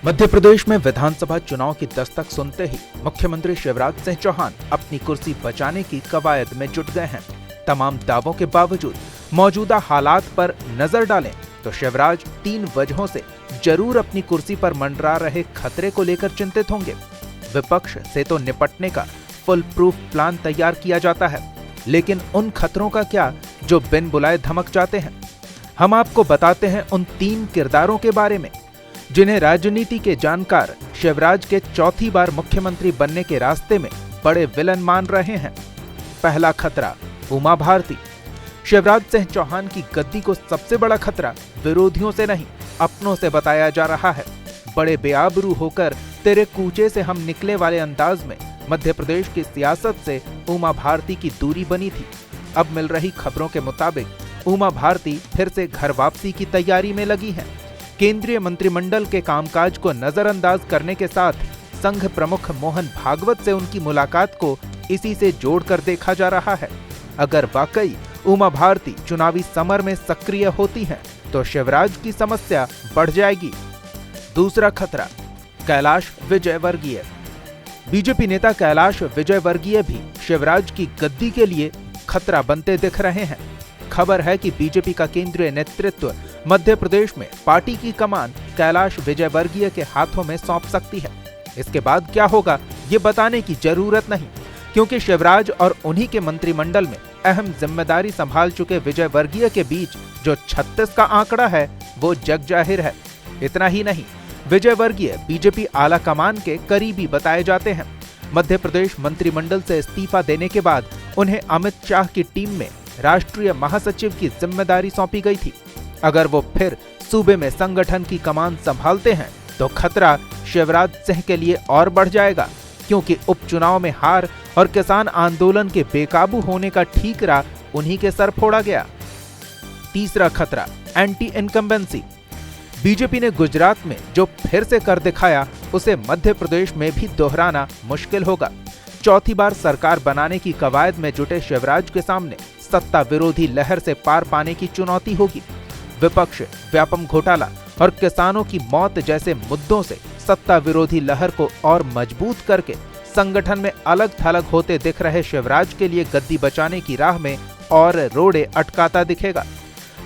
मध्य प्रदेश में विधानसभा चुनाव की दस्तक सुनते ही मुख्यमंत्री शिवराज सिंह चौहान अपनी कुर्सी बचाने की कवायद में जुट गए हैं। तमाम दावों के बावजूद मौजूदा हालात पर नजर डालें तो शिवराज 3 वजहों से जरूर अपनी कुर्सी पर मंडरा रहे खतरे को लेकर चिंतित होंगे। विपक्ष से तो निपटने का फुल प्रूफ प्लान तैयार किया जाता है, लेकिन उन खतरों का क्या जो बिन बुलाए धमक जाते हैं। हम आपको बताते हैं उन 3 किरदारों के बारे में जिन्हें राजनीति के जानकार शिवराज के चौथी बार मुख्यमंत्री बनने के रास्ते में बड़े विलन मान रहे हैं। पहला खतरा, उमा भारती। शिवराज सिंह चौहान की गद्दी को सबसे बड़ा खतरा विरोधियों से नहीं, अपनों से बताया जा रहा है। बड़े बेआबरू होकर तेरे कूचे से हम निकले वाले अंदाज में मध्य प्रदेश की सियासत से उमा भारती की दूरी बनी थी। अब मिल रही खबरों के मुताबिक उमा भारती फिर से घर वापसी की तैयारी में लगी है। केंद्रीय मंत्रिमंडल के कामकाज को नजरअंदाज करने के साथ संघ प्रमुख मोहन भागवत से उनकी मुलाकात को इसी से जोड़कर देखा जा रहा है। अगर वाकई उमा भारती चुनावी समर में सक्रिय होती हैं, तो शिवराज की समस्या बढ़ जाएगी। दूसरा खतरा, कैलाश विजयवर्गीय। बीजेपी नेता कैलाश विजयवर्गीय भी शिवराज की गद्दी के लिए खतरा बनते दिख रहे हैं। खबर है कि बीजेपी का केंद्रीय नेतृत्व मध्य प्रदेश में पार्टी की कमान कैलाश विजयवर्गीय के हाथों में सौंप सकती है। इसके बाद क्या होगा ये बताने की जरूरत नहीं, क्योंकि शिवराज और उन्हीं के मंत्रिमंडल में अहम जिम्मेदारी संभाल चुके विजयवर्गीय के बीच जो 36 का आंकड़ा है वो जग जाहिर है। इतना ही नहीं, विजयवर्गीय बीजेपी आला कमान के करीबी बताए जाते हैं। मध्य प्रदेश मंत्रिमंडल से इस्तीफा देने के बाद उन्हें अमित शाह की टीम में राष्ट्रीय महासचिव की जिम्मेदारी सौंपी गई थी। अगर वो फिर सूबे में संगठन की कमान संभालते हैं तो खतरा शिवराज सिंह के लिए और बढ़ जाएगा, क्योंकि उपचुनाव में हार और किसान आंदोलन के बेकाबू होने का ठीकरा उन्हीं के सर फोड़ा गया। तीसरा खतरा, एंटी इनकम्बेंसी। बीजेपी ने गुजरात में जो फिर से कर दिखाया उसे मध्य प्रदेश में भी दोहराना मुश्किल होगा। चौथी बार सरकार बनाने की कवायद में जुटे शिवराज के सामने सत्ता विरोधी लहर से पार पाने की चुनौती होगी। विपक्ष व्यापम घोटाला और किसानों की मौत जैसे मुद्दों से सत्ता विरोधी लहर को और मजबूत करके संगठन में अलग थलग होते दिख रहे शिवराज के लिए गद्दी बचाने की राह में और रोड़े अटकाता दिखेगा।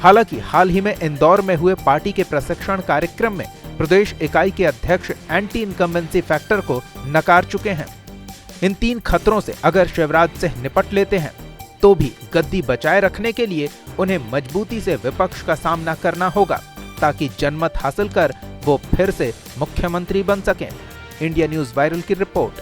हालांकि हाल ही में इंदौर में हुए पार्टी के प्रशिक्षण कार्यक्रम में प्रदेश इकाई के अध्यक्ष एंटी इनकम्बेंसी फैक्टर को नकार चुके हैं। इन 3 खतरों से अगर शिवराज सिंह निपट लेते हैं तो भी गद्दी बचाए रखने के लिए उन्हें मजबूती से विपक्ष का सामना करना होगा, ताकि जनमत हासिल कर वो फिर से मुख्यमंत्री बन सकें। इंडिया न्यूज़ वायरल की रिपोर्ट।